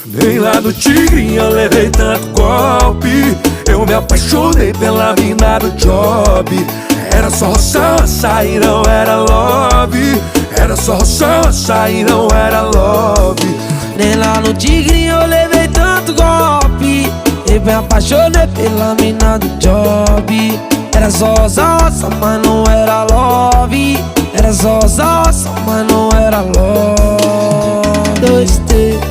Nem lá no Tigre eu levei tanto golpe. Eu me apaixonei pela mina do job. Era só roça e não era love. Era só roça e não era love. Nem lá no Tigre eu levei tanto golpe. Eu me apaixonei pela mina do job. Era só roça, mas não era love. Era só roça, mas não era love. 2T